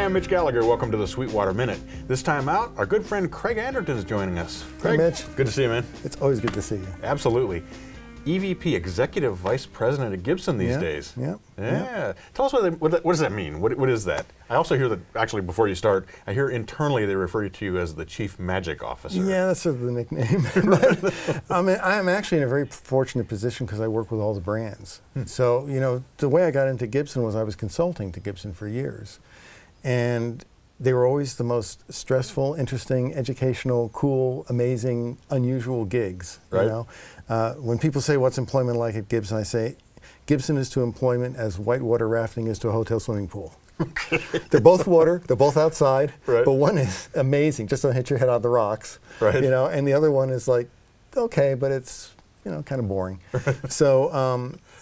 I'm Mitch Gallagher. Welcome to the Sweetwater Minute. This time out, our good friend Craig Anderton is joining us. Craig, hey Mitch. Good to see you, man. It's always good to see you. Absolutely. EVP, Executive Vice President at Gibson these days. Yeah. Tell us what does that mean? What is that? I also hear that, actually, before you start, I hear internally they refer to you as the Chief Magic Officer. Yeah, that's sort of the nickname. But, I mean, I'm actually in a very fortunate position because I work with all the brands. So, you know, the way I got into Gibson was I was consulting to Gibson for years. And they were always the most stressful, interesting, educational, cool, amazing, unusual gigs. Right. You know? When people say, what's employment like at Gibson, I say, Gibson is to employment as whitewater rafting is to a hotel swimming pool. They're both water, they're both outside, right. But one is amazing, just don't hit your head on the rocks. Right. You know, and the other one is like, okay, but it's, you know, kind of boring.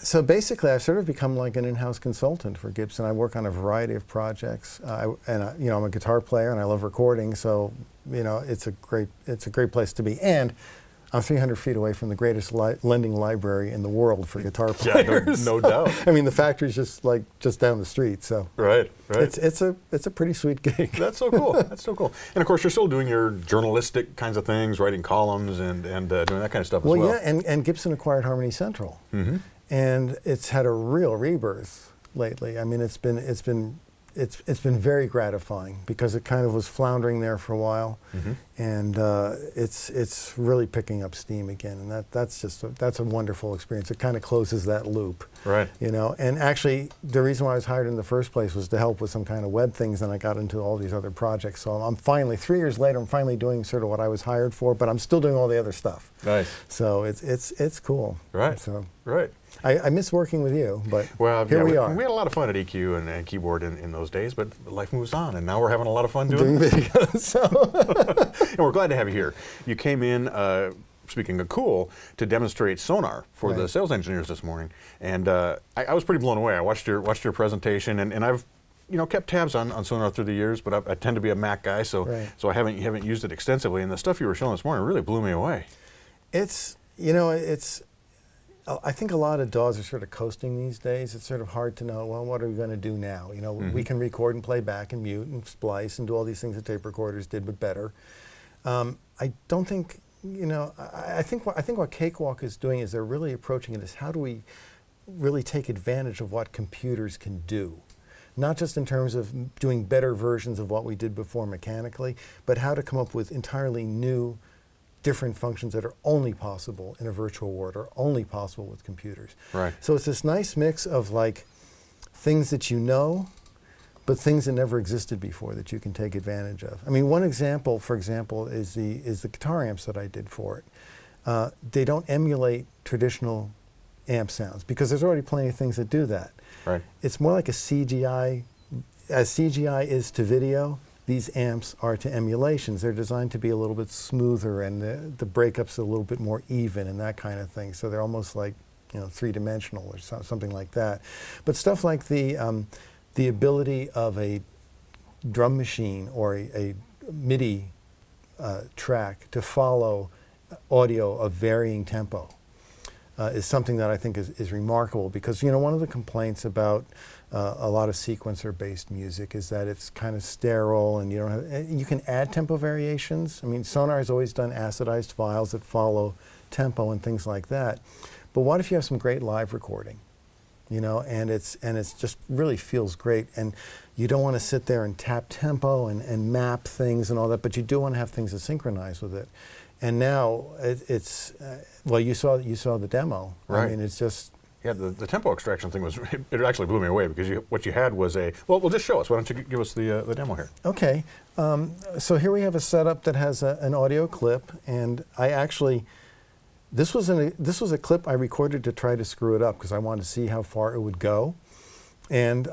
So basically, I've sort of become like an in-house consultant for Gibson. I work on a variety of projects, you know, I'm a guitar player and I love recording. So, you know, it's a great place to be. And I'm 300 feet away from the greatest lending library in the world for guitar players. Yeah, no doubt. I mean, the factory's just down the street. So right. It's a pretty sweet gig. That's so cool. That's so cool. And of course, you're still doing your journalistic kinds of things, writing columns and doing that kind of stuff as well. Well, yeah, and Gibson acquired Harmony Central. Mm-hmm. And it's had a real rebirth lately. I mean, it's been very gratifying because it kind of was floundering there for a while, and it's really picking up steam again. And that's a wonderful experience. It kind of closes that loop, right? You know. And actually, the reason why I was hired in the first place was to help with some kind of web things, and I got into all these other projects. So I'm finally 3 years later. I'm finally doing sort of what I was hired for, but I'm still doing all the other stuff. Nice. So it's cool. Right. So right. I miss working with you, but here we are. We had a lot of fun at EQ and keyboard in those days, but life moves on, and now we're having a lot of fun doing videos. So. And we're glad to have you here. You came in, speaking of cool, to demonstrate Sonor for the sales engineers this morning, and I was pretty blown away. I watched your presentation, and I've kept tabs on Sonor through the years, but I tend to be a Mac guy, so I haven't used it extensively. And the stuff you were showing this morning really blew me away. I think a lot of DAWs are sort of coasting these days. It's sort of hard to know, well, what are we going to do now? You know, we can record and play back and mute and splice and do all these things that tape recorders did, but better. I don't think, I think what Cakewalk is doing is they're really approaching it as how do we really take advantage of what computers can do? Not just in terms of doing better versions of what we did before mechanically, but how to come up with entirely new different functions that are only possible in a virtual world or only possible with computers. Right. So it's this nice mix of like things that you know, but things that never existed before that you can take advantage of. I mean, one example, for example, is the guitar amps that I did for it. They don't emulate traditional amp sounds because there's already plenty of things that do that. Right. It's more like a CGI, as CGI is to video. These amps are to emulations. They're designed to be a little bit smoother and the breakups a little bit more even and that kind of thing. So they're almost like, three-dimensional or something like that. But stuff like the ability of a drum machine or a MIDI track to follow audio of varying tempo is something that I think is remarkable because, one of the complaints about a lot of sequencer-based music is that it's kind of sterile and you can add tempo variations. I mean, Sonor has always done acidized files that follow tempo and things like that. But what if you have some great live recording, and it's just really feels great, and you don't want to sit there and tap tempo and map things and all that, but you do want to have things that synchronize with it. And now it's well, you saw the demo. Right. I mean, it's just. Yeah, the tempo extraction thing it actually blew me away because what you had was well, just show us. Why don't you give us the demo here? Okay, so here we have a setup that has an audio clip, and I actually, this was a clip I recorded to try to screw it up because I wanted to see how far it would go, and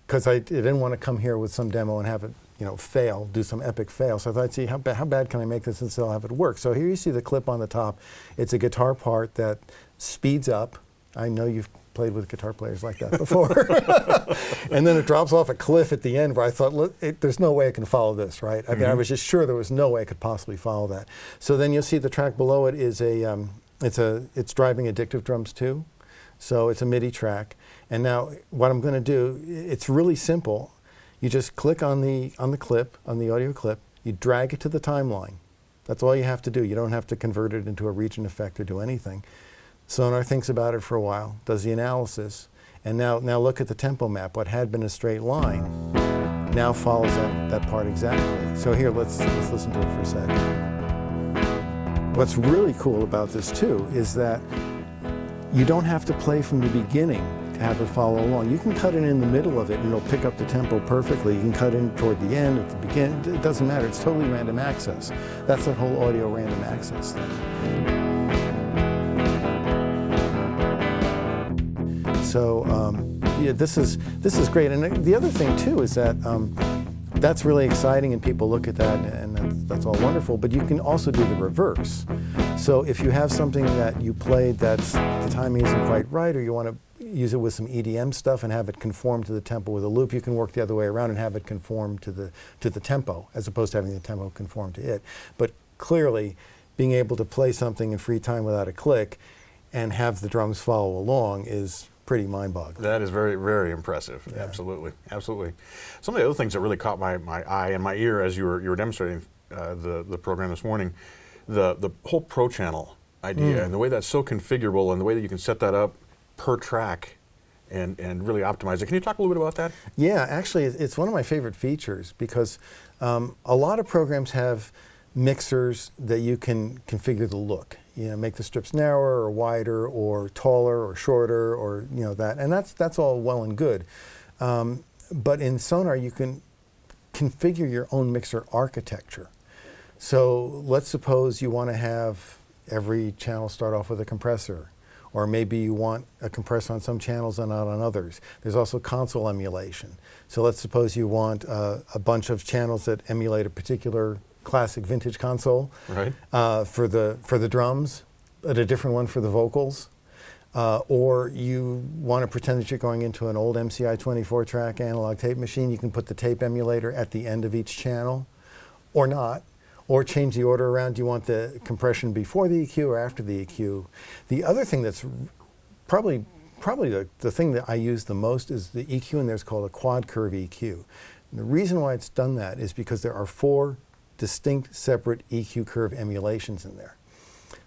because I didn't want to come here with some demo and have it fail, do some epic fail. So I thought, see how bad can I make this and still have it work. So here you see the clip on the top. It's a guitar part that speeds up. I know you've played with guitar players like that before. And then it drops off a cliff at the end where I thought, look, there's no way I can follow this, right? I mean, I was just sure there was no way I could possibly follow that. So then you'll see the track below it is it's driving Addictive Drums 2. So it's a MIDI track. And now what I'm going to do, it's really simple. You just click on the clip, on the audio clip, you drag it to the timeline. That's all you have to do. You don't have to convert it into a region effect or do anything. Sonar thinks about it for a while, does the analysis, and now look at the tempo map. What had been a straight line now follows that part exactly. So here, let's listen to it for a second. What's really cool about this too is that you don't have to play from the beginning to have it follow along. You can cut it in the middle of it and it'll pick up the tempo perfectly. You can cut in toward the end, at the beginning. It doesn't matter. It's totally random access. That's that whole audio random access thing. So yeah, this is great. And the other thing too is that that's really exciting, and people look at that, and that's all wonderful. But you can also do the reverse. So if you have something that you played that's the timing isn't quite right, or you want to use it with some EDM stuff and have it conform to the tempo with a loop, you can work the other way around and have it conform to the tempo, as opposed to having the tempo conform to it. But clearly, being able to play something in free time without a click and have the drums follow along is pretty mind-boggling. That is very, very impressive. Yeah. Absolutely, absolutely. Some of the other things that really caught my eye and my ear as you were demonstrating the program this morning, the whole Pro Channel idea and the way that's so configurable and the way that you can set that up per track and really optimize it. Can you talk a little bit about that? Yeah, actually, it's one of my favorite features because a lot of programs have mixers that you can configure the look. You know, make the strips narrower or wider or taller or shorter or that, and that's all well and good. But in Sonar, you can configure your own mixer architecture. So let's suppose you want to have every channel start off with a compressor, or maybe you want a compressor on some channels and not on others. There's also console emulation. So let's suppose you want a bunch of channels that emulate a particular classic vintage console, right, for the drums, but a different one for the vocals, or you want to pretend that you're going into an old MCI 24-track analog tape machine. You can put the tape emulator at the end of each channel, or not, or change the order around. Do you want the compression before the EQ or after the EQ? The other thing that's probably the thing that I use the most is the EQ in there is called a quad curve EQ. And the reason why it's done that is because there are 4 distinct separate EQ curve emulations in there.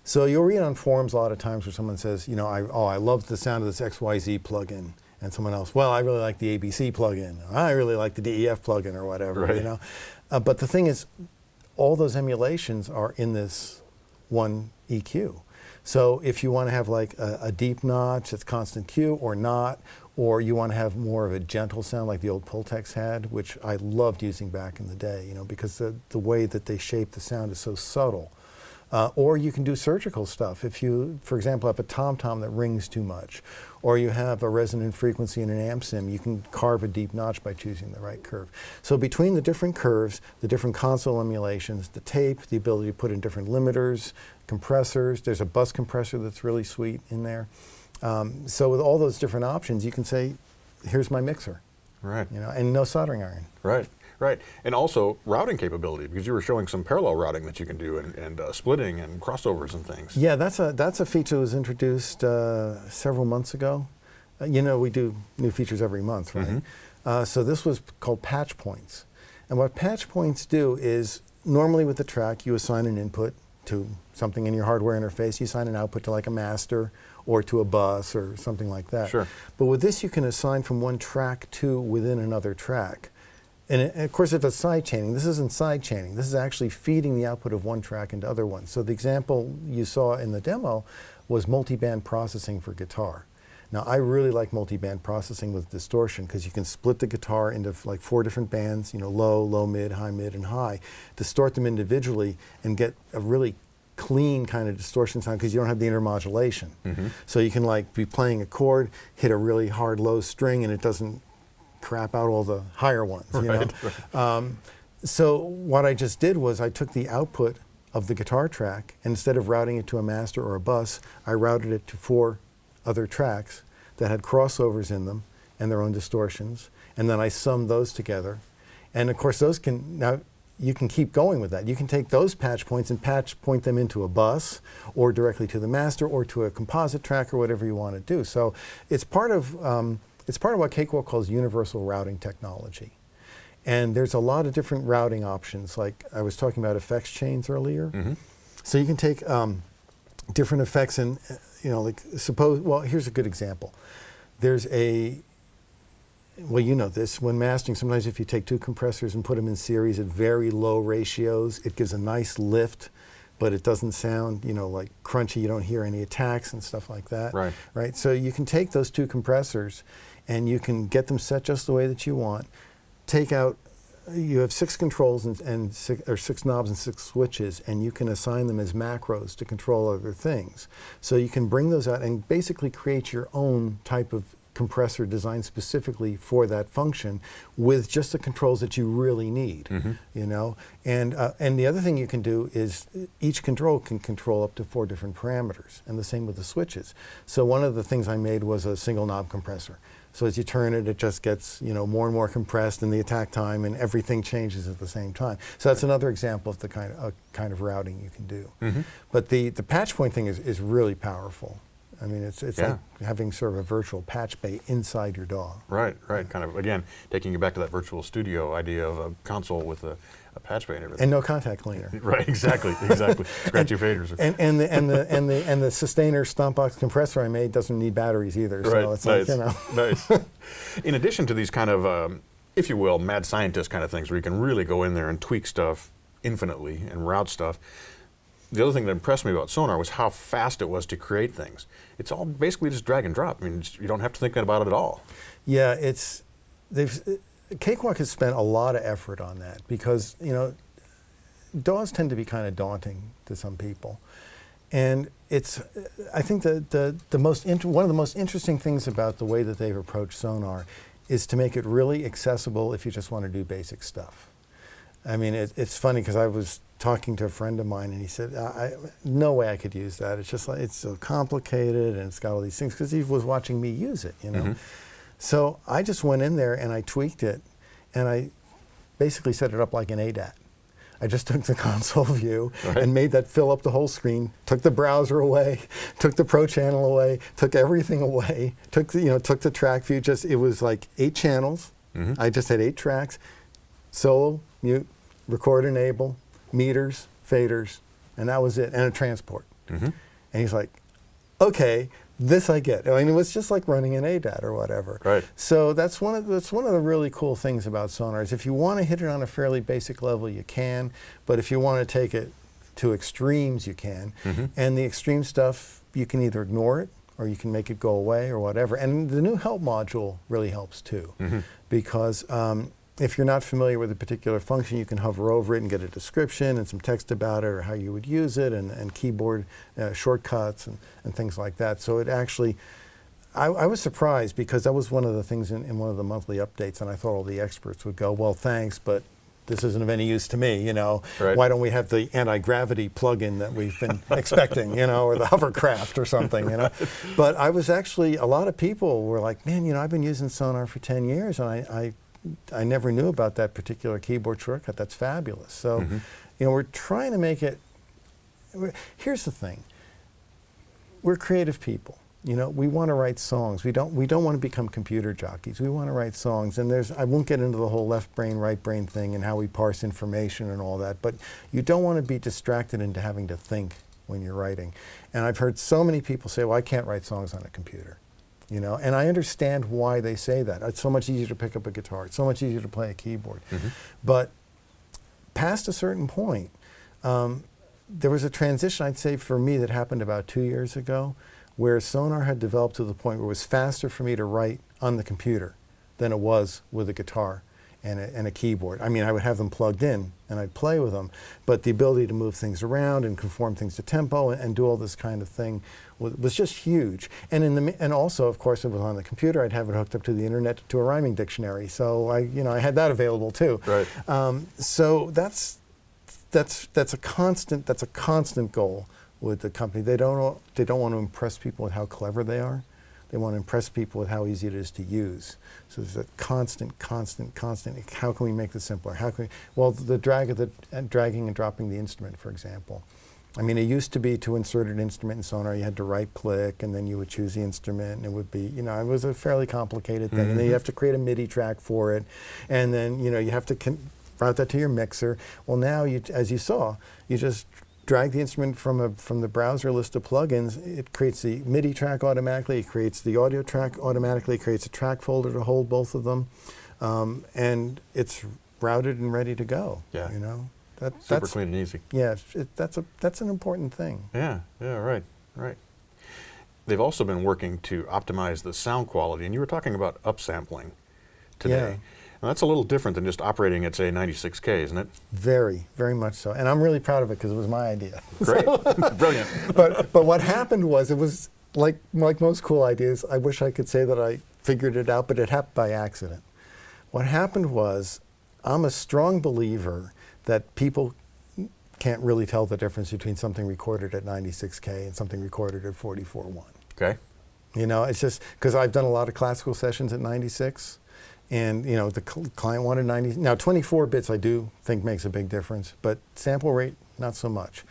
So you'll read on forums a lot of times where someone says, I love the sound of this XYZ plugin, and someone else, well, I really like the ABC plugin, or I really like the DEF plugin, or whatever, right. But the thing is, all those emulations are in this one EQ. So if you want to have like a deep notch that's constant Q or not, or you want to have more of a gentle sound like the old Pultex had, which I loved using back in the day, because the way that they shape the sound is so subtle. Or you can do surgical stuff. If you, for example, have a tom-tom that rings too much, or you have a resonant frequency in an amp sim, you can carve a deep notch by choosing the right curve. So between the different curves, the different console emulations, the tape, the ability to put in different limiters, compressors, there's a bus compressor that's really sweet in there. So with all those different options, you can say, here's my mixer. Right. And no soldering iron. Right. Right, and also routing capability, because you were showing some parallel routing that you can do, and splitting and crossovers and things. Yeah, that's a feature that was introduced several months ago. We do new features every month, right? Mm-hmm. So this was called patch points. And what patch points do is, normally with the track, you assign an input to something in your hardware interface. You assign an output to like a master or to a bus or something like that. Sure. But with this, you can assign from one track to within another track. And of course, it does side chaining. This isn't side chaining. This is actually feeding the output of one track into other ones. So the example you saw in the demo was multi-band processing for guitar. Now, I really like multi-band processing with distortion because you can split the guitar into like 4 different bands, low, low, mid, and high, distort them individually and get a really clean kind of distortion sound because you don't have the intermodulation. Mm-hmm. So you can like be playing a chord, hit a really hard low string, and it doesn't crap out all the higher ones. Right. So what I just did was I took the output of the guitar track, and instead of routing it to a master or a bus, I routed it to 4 other tracks that had crossovers in them and their own distortions, and then I summed those together. And of course now you can keep going with that. You can take those patch points and patch point them into a bus or directly to the master or to a composite track or whatever you want to do. So it's part of what Cakewalk calls universal routing technology. And there's a lot of different routing options. Like I was talking about effects chains earlier. So you can take different effects and, like suppose, well, here's a good example. There's well, you know this, when mastering, sometimes if you take two compressors and put them in series at very low ratios, it gives a nice lift, but it doesn't sound, like crunchy. You don't hear any attacks and stuff like that. Right. So you can take those two compressors and you can get them set just the way that you want. Take out, you have 6 controls and 6 knobs and 6 switches, and you can assign them as macros to control other things. So you can bring those out and basically create your own type of compressor designed specifically for that function with just the controls that you really need, And the other thing you can do is each control can control up to 4 different parameters, and the same with the switches. So one of the things I made was a single knob compressor. So as you turn it, it just gets more and more compressed, and the attack time and everything changes at the same time. So that's another example of the kind of routing you can do. But the patch point thing is really powerful. I mean, it's like having sort of a virtual patch bay inside your DAW. Right. Kind of, again, taking you back to that virtual studio idea of a console with a patch bay and everything. And no contact cleaner. Right, exactly. Scratchy faders. And the Sustainer stomp box compressor I made doesn't need batteries either. So it's nice. like, Nice. In addition to these kind of, if you will, mad scientist kind of things where you can really go in there and tweak stuff infinitely and route stuff, the other thing that impressed me about Sonar was how fast it was to create things. It's all basically just drag and drop. I mean, you don't have to think about it at all. Yeah, Cakewalk has spent a lot of effort on that because, DAWs tend to be kind of daunting to some people. And I think one of the most interesting things about the way that they've approached Sonar is to make it really accessible if you just want to do basic stuff. I mean, it's funny because I was talking to a friend of mine and he said, no way I could use that. It's just like, it's so complicated and it's got all these things, because he was watching me use it, So I just went in there and I tweaked it and I basically set it up like an ADAT. I just took the console view and made that fill up the whole screen, took the browser away, took the Pro Channel away, took everything away, took the track view. It was like 8 channels. I just had 8 tracks, solo, mute, record, enable, meters, faders, and that was it, and a transport. And he's like, okay, this I get. I mean, it was just like running an ADAT or whatever. Right. So that's one of the really cool things about Sonar is if you want to hit it on a fairly basic level, you can, but if you want to take it to extremes, you can. And the extreme stuff, you can either ignore it or you can make it go away or whatever. And the new help module really helps too, because if you're not familiar with a particular function, you can hover over it and get a description and some text about it or how you would use it and keyboard shortcuts and things like that. So it actually, I was surprised because that was one of the things in one of the monthly updates, and I thought all the experts would go, well, thanks, but this isn't of any use to me, Why don't we have the anti-gravity plug-in that we've been expecting, or the hovercraft or something, But I was actually, a lot of people were like, man, I've been using Sonar for 10 years and I never knew about that particular keyboard shortcut. That's fabulous. So, we're trying to make it, here's the thing. We're creative people. We want to write songs. We don't want to become computer jockeys. We want to write songs. And I won't get into the whole left brain, right brain thing and how we parse information and all that, but you don't want to be distracted into having to think when you're writing. And I've heard so many people say, well, I can't write songs on a computer. And I understand why they say that. It's so much easier to pick up a guitar. It's so much easier to play a keyboard. But past a certain point, there was a transition, I'd say, for me that happened about 2 years ago, where Sonar had developed to the point where it was faster for me to write on the computer than it was with a guitar and a keyboard. I mean, I would have them plugged in and I'd play with them, but the ability to move things around and conform things to tempo and do all this kind of thing was just huge. And also, of course, it was on the computer. I'd have it hooked up to the internet to a rhyming dictionary, so I had that available too. Right. So that's a constant goal with the company. They don't want to impress people with how clever they are. They want to impress people with how easy it is to use. So there's a constant. How can we make this simpler? How can we? Well, the dragging and dropping the instrument, for example. I mean, it used to be to insert an instrument in Sonar, you had to right-click, and then you would choose the instrument, and it would be, you know, it was a fairly complicated thing. And then you have to create a MIDI track for it, and then, you know, you have to route that to your mixer. Well, now, as you saw, you just drag the instrument from the browser list of plugins. It creates the MIDI track automatically, it creates the audio track automatically, it creates a track folder to hold both of them, and it's routed and ready to go. Yeah. You know? Super clean and easy. Yeah, that's an important thing. Yeah, right. They've also been working to optimize the sound quality, and you were talking about upsampling today. Yeah. Now that's a little different than just operating at, say, 96K, isn't it? Very, very much so. And I'm really proud of it because it was my idea. Great, brilliant. But what happened was, it was like most cool ideas, I wish I could say that I figured it out, but it happened by accident. What happened was, I'm a strong believer that people can't really tell the difference between something recorded at 96K and something recorded at 44.1. Okay. You know, it's just because I've done a lot of classical sessions at 96, and you know, the client wanted 90. Now 24 bits I do think makes a big difference, but sample rate, not so much.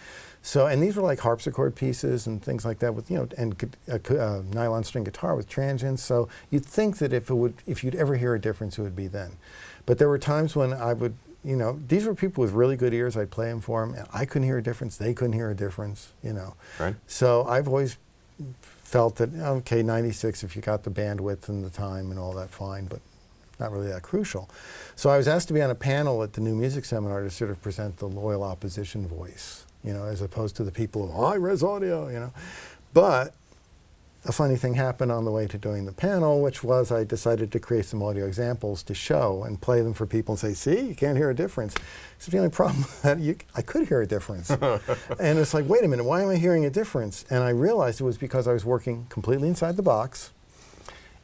So, and these were like harpsichord pieces and things like that with, you know, and a nylon string guitar with transients. So you'd think that if you'd ever hear a difference, it would be then. But there were times when I would, you know, these were people with really good ears. I'd play them for them, and I couldn't hear a difference. They couldn't hear a difference, you know. Right. So I've always felt that, okay, 96, if you got the bandwidth and the time and all that, fine, but not really that crucial. So I was asked to be on a panel at the New Music Seminar to sort of present the loyal opposition voice, you know, as opposed to the people who, high-res audio, you know. But a funny thing happened on the way to doing the panel, which was I decided to create some audio examples to show and play them for people and say, see, you can't hear a difference. So the only problem that I could hear a difference. And it's like, wait a minute, why am I hearing a difference? And I realized it was because I was working completely inside the box,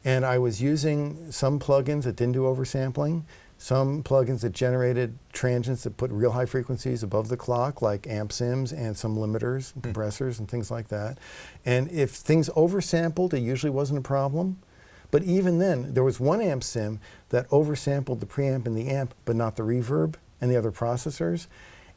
and I was using some plugins that didn't do oversampling, some plugins that generated transients that put real high frequencies above the clock, like amp sims and some limiters, and compressors, and things like that. And if things oversampled, it usually wasn't a problem. But even then, there was one amp sim that oversampled the preamp and the amp, but not the reverb and the other processors.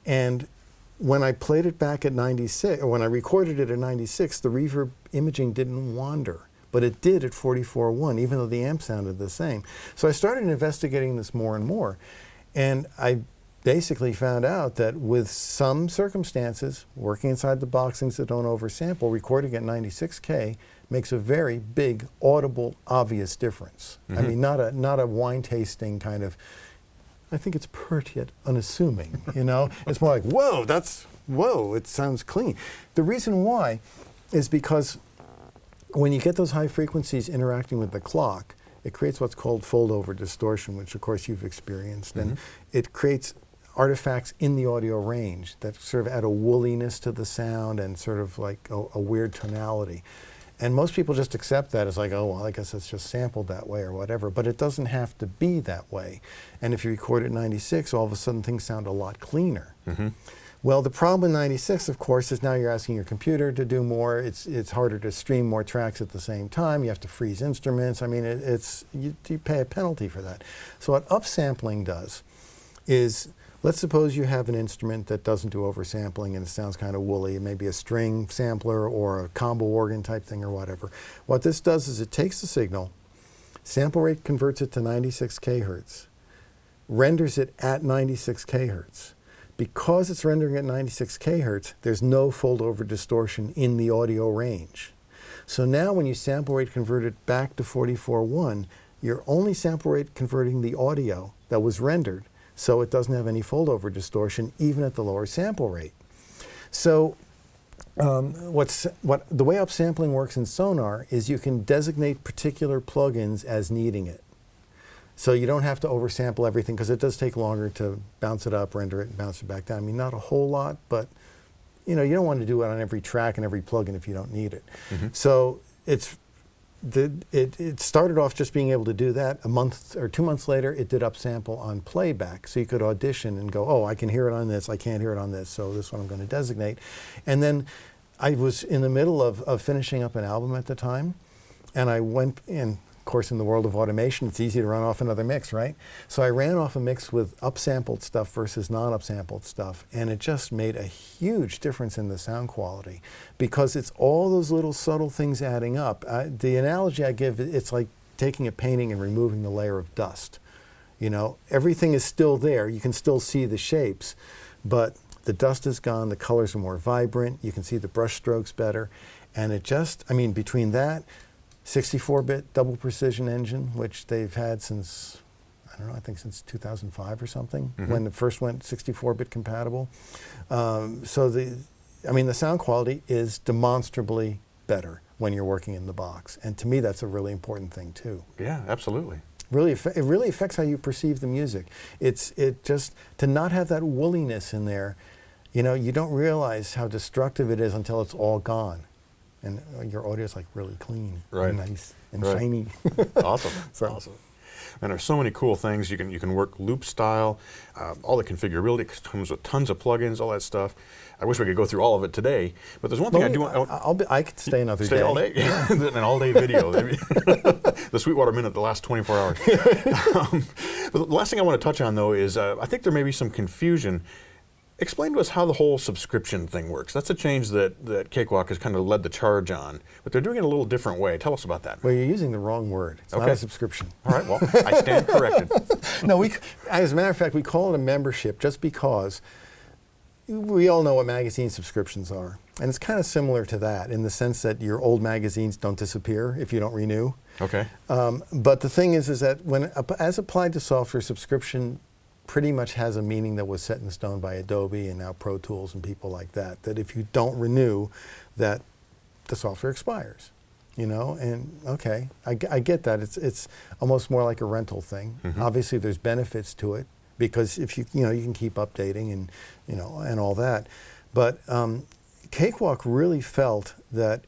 And when I played it back at 96, or when I recorded it at 96, the reverb imaging didn't wander. But it did at 44.1, even though the amp sounded the same. So I started investigating this more and more. And I basically found out that with some circumstances, working inside the box, things that don't oversample, recording at 96K makes a very big, audible, obvious difference. I mean, not a wine tasting kind of, I think it's pert yet unassuming, you know? It's more like, whoa, it sounds clean. The reason why is because when you get those high frequencies interacting with the clock, it creates what's called fold-over distortion, which of course you've experienced. And it creates artifacts in the audio range that sort of add a woolliness to the sound and sort of like a weird tonality. And most people just accept that as like, oh, well, I guess it's just sampled that way or whatever. But it doesn't have to be that way. And if you record at 96, all of a sudden things sound a lot cleaner. Well, the problem in 96, of course, is now you're asking your computer to do more. It's harder to stream more tracks at the same time. You have to freeze instruments. I mean, you pay a penalty for that. So what upsampling does is, let's suppose you have an instrument that doesn't do oversampling and it sounds kind of woolly. It may be a string sampler or a combo organ type thing or whatever. What this does is it takes the signal, sample rate converts it to 96 kHz, renders it at 96 kHz. Because it's rendering at 96 kHz, there's no fold-over distortion in the audio range. So now when you sample rate convert it back to 44.1, you're only sample rate converting the audio that was rendered, so it doesn't have any fold-over distortion even at the lower sample rate. So the way upsampling works in Sonar is you can designate particular plugins as needing it. So you don't have to oversample everything, because it does take longer to bounce it up, render it, and bounce it back down. I mean, not a whole lot, but you know, you don't want to do it on every track and every plugin if you don't need it. So it started off just being able to do that. A month or 2 months later, it did upsample on playback. So you could audition and go, oh, I can hear it on this, I can't hear it on this, so this one I'm going to designate. And then I was in the middle of finishing up an album at the time, and I went in, Of course, in the world of automation, it's easy to run off another mix, right? So I ran off a mix with upsampled stuff versus non-upsampled stuff, and it just made a huge difference in the sound quality because it's all those little subtle things adding up. The analogy I give, it's like taking a painting and removing the layer of dust. You know, everything is still there. You can still see the shapes, but the dust is gone, the colors are more vibrant, you can see the brush strokes better, and it just, I mean, between that, 64-bit double precision engine, which they've had since, I don't know, I think since 2005 or something, when the first went 64-bit compatible. So the sound quality is demonstrably better when you're working in the box. And to me, that's a really important thing too. Yeah, absolutely. It really affects how you perceive the music. It just, to not have that woolliness in there, you know, you don't realize how destructive it is until it's all gone. And your audio is like really clean, and nice, and shiny. Awesome, awesome. And there's so many cool things. You can work loop style, all the configurability comes with tons of plugins, all that stuff. I wish we could go through all of it today, but there's one thing I do want. I could stay another day. Stay all day? Yeah. An all-day video. The Sweetwater Minute, the last 24 hours. But the last thing I want to touch on, though, is I think there may be some confusion. Explain to us how the whole subscription thing works. That's a change that Cakewalk has kind of led the charge on, but they're doing it a little different way. Tell us about that. Well, you're using the wrong word. It's not a subscription. All right, well, I stand corrected. No, as a matter of fact, we call it a membership just because we all know what magazine subscriptions are. And it's kind of similar to that in the sense that your old magazines don't disappear if you don't renew. Okay. But the thing is that as applied to software, subscription pretty much has a meaning that was set in stone by Adobe and now Pro Tools and people like that, that if you don't renew, that the software expires, you know, and okay, I get that. It's almost more like a rental thing. Obviously there's benefits to it because if you can keep updating and, you know, and all that. But Cakewalk really felt that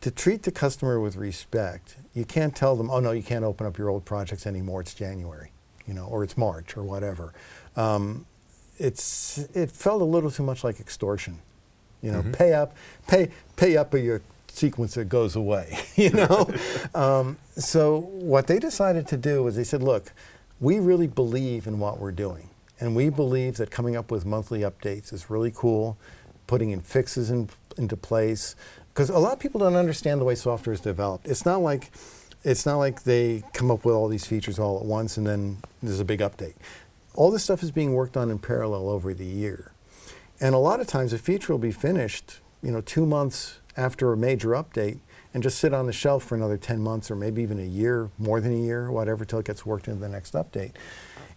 to treat the customer with respect, you can't tell them, oh no, you can't open up your old projects anymore, it's January. You know, or it's March or whatever. It felt a little too much like extortion. You know, pay up or your sequencer goes away, you know? So what they decided to do was they said, look, we really believe in what we're doing. And we believe that coming up with monthly updates is really cool, putting in fixes into place. Because a lot of people don't understand the way software is developed. It's not like they come up with all these features all at once and then there's a big update. All this stuff is being worked on in parallel over the year. And a lot of times a feature will be finished, you know, 2 months after a major update and just sit on the shelf for another 10 months or maybe even a year, more than a year, whatever, till it gets worked into the next update.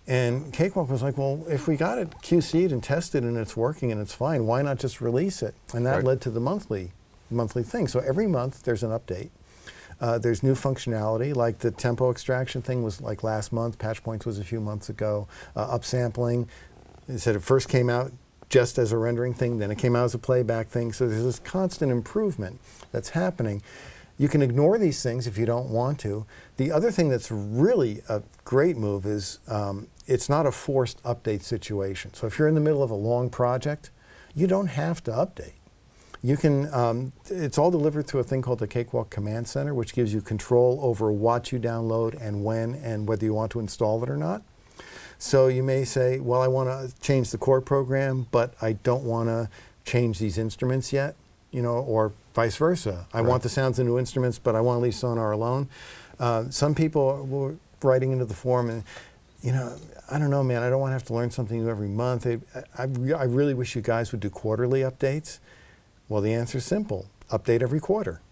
And Cakewalk was like, well, if we got it QC'd and tested and it's working and it's fine, why not just release it? And that led to the monthly thing. So every month there's an update. There's new functionality, like the tempo extraction thing was like last month, patch points was a few months ago. Upsampling, they said it first came out just as a rendering thing, then it came out as a playback thing. So there's this constant improvement that's happening. You can ignore these things if you don't want to. The other thing that's really a great move is it's not a forced update situation. So if you're in the middle of a long project, you don't have to update. You can, it's all delivered through a thing called the Cakewalk Command Center, which gives you control over what you download and when and whether you want to install it or not. So you may say, well, I want to change the core program, but I don't want to change these instruments yet, you know, or vice versa. I want the sounds of new instruments, but I want to leave Sonor alone. Some people were writing into the forum and, you know, I don't know, man, I don't want to have to learn something new every month. I really wish you guys would do quarterly updates. Well, the answer is simple. Update every quarter.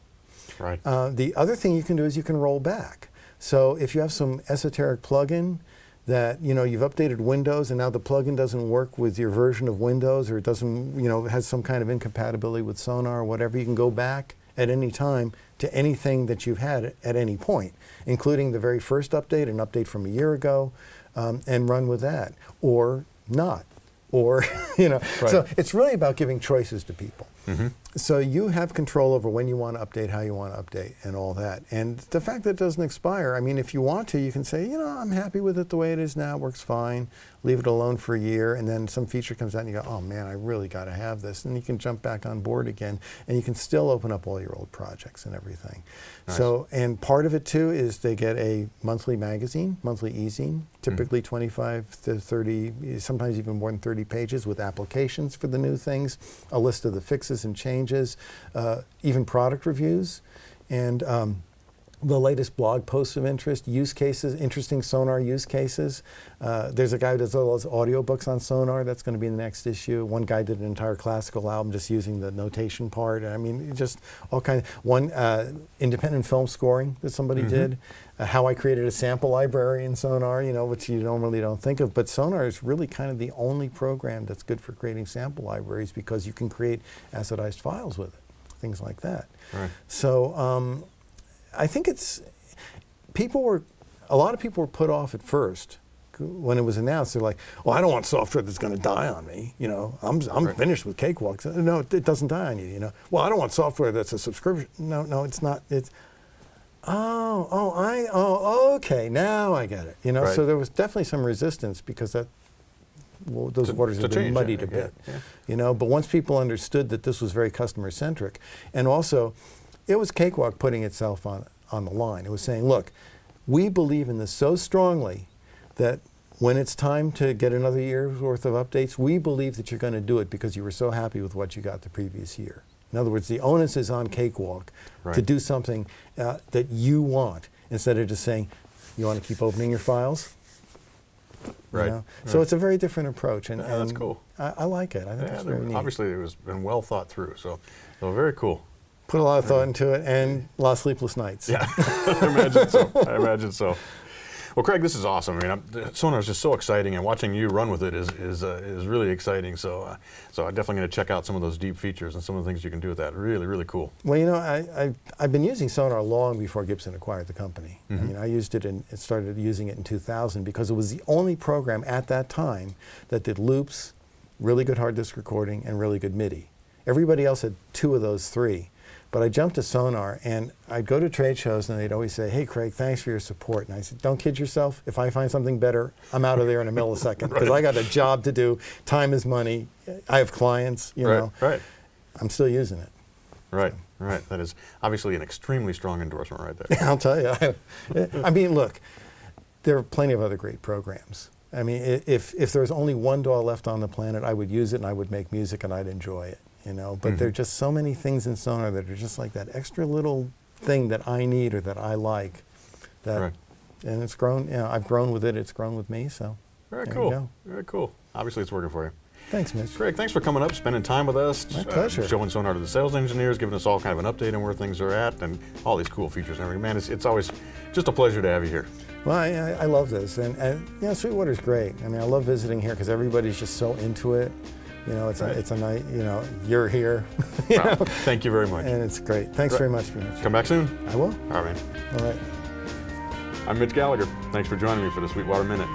Right. The other thing you can do is you can roll back. So if you have some esoteric plugin that, you know, you've updated Windows and now the plugin doesn't work with your version of Windows or it doesn't, you know, has some kind of incompatibility with Sonor or whatever, you can go back at any time to anything that you've had at any point, including the very first update, an update from a year ago, and run with that, or not. Or, you know, so it's really about giving choices to people. So you have control over when you want to update, how you want to update, and all that. And the fact that it doesn't expire, I mean, if you want to, you can say, you know, I'm happy with it the way it is now, it works fine, leave it alone for a year, and then some feature comes out and you go, oh man, I really got to have this. And you can jump back on board again, and you can still open up all your old projects and everything. Nice. So, and part of it too is they get a monthly magazine, monthly e-zine, typically 25 to 30, sometimes even more than 30 pages with applications for the new things, a list of the fixes and changes, even product reviews, and the latest blog posts of interest, use cases, interesting Sonar use cases. There's a guy who does all those audiobooks on Sonar that's going to be in the next issue. One guy did an entire classical album just using the notation part. I mean, just all kinds. One independent film scoring that somebody did. How I created a sample library in Sonar, you know, which you normally don't think of. But Sonar is really kind of the only program that's good for creating sample libraries because you can create acidized files with it, things like that. Right. So I think a lot of people were put off at first when it was announced. They're like, well, I don't want software that's going to die on me. You know, I'm finished with Cakewalk. No, it doesn't die on you, you know. Well, I don't want software that's a subscription. No, it's not. It's, okay, now I get it. You know, so there was definitely some resistance because those waters have been muddied a bit. Yeah. You know, but once people understood that this was very customer-centric, and also, it was Cakewalk putting itself on the line. It was saying, look, we believe in this so strongly that when it's time to get another year's worth of updates, we believe that you're going to do it because you were so happy with what you got the previous year. In other words, the onus is on Cakewalk to do something that you want, instead of just saying, you want to keep opening your files? Right. You know? So it's a very different approach. And, that's cool. I like it. I think it's very neat. Obviously, it was been well thought through, so very cool. Put a lot of thought into it, and a lot of sleepless nights. Yeah, I imagine so. I imagine so. Well, Craig, this is awesome. I mean, Sonar is just so exciting, and watching you run with it is really exciting. So I'm definitely going to check out some of those deep features and some of the things you can do with that. Really, really cool. Well, you know, I've been using Sonar long before Gibson acquired the company. I mean, I used it and started using it in 2000 because it was the only program at that time that did loops, really good hard disk recording, and really good MIDI. Everybody else had 2 of those 3. But I jumped to Sonar, and I'd go to trade shows, and they'd always say, hey, Craig, thanks for your support. And I said, don't kid yourself. If I find something better, I'm out of there in a millisecond, because I got a job to do. Time is money. I have clients, you know. Right. I'm still using it. Right, right. That is obviously an extremely strong endorsement right there. I'll tell you. I mean, look, there are plenty of other great programs. I mean, if there was only one DAW left on the planet, I would use it, and I would make music, and I'd enjoy it. You know, but there are just so many things in Sonar that are just like that extra little thing that I need or that I like. That, and it's grown. You know, I've grown with it. It's grown with me. So very cool. Very cool. Obviously, it's working for you. Thanks, Mitch. Craig, thanks for coming up, spending time with us. My pleasure. Showing Sonar to the sales engineers, giving us all kind of an update on where things are at, and all these cool features and everything. Man, it's always just a pleasure to have you here. Well, I love this, and you know, Sweetwater's great. I mean, I love visiting here because everybody's just so into it. You know, it's a night. You know, you're here. You know? Thank you very much. And it's great. Thanks very much, Mitch. Come back soon. I will. All right. All right. I'm Mitch Gallagher. Thanks for joining me for the Sweetwater Minute.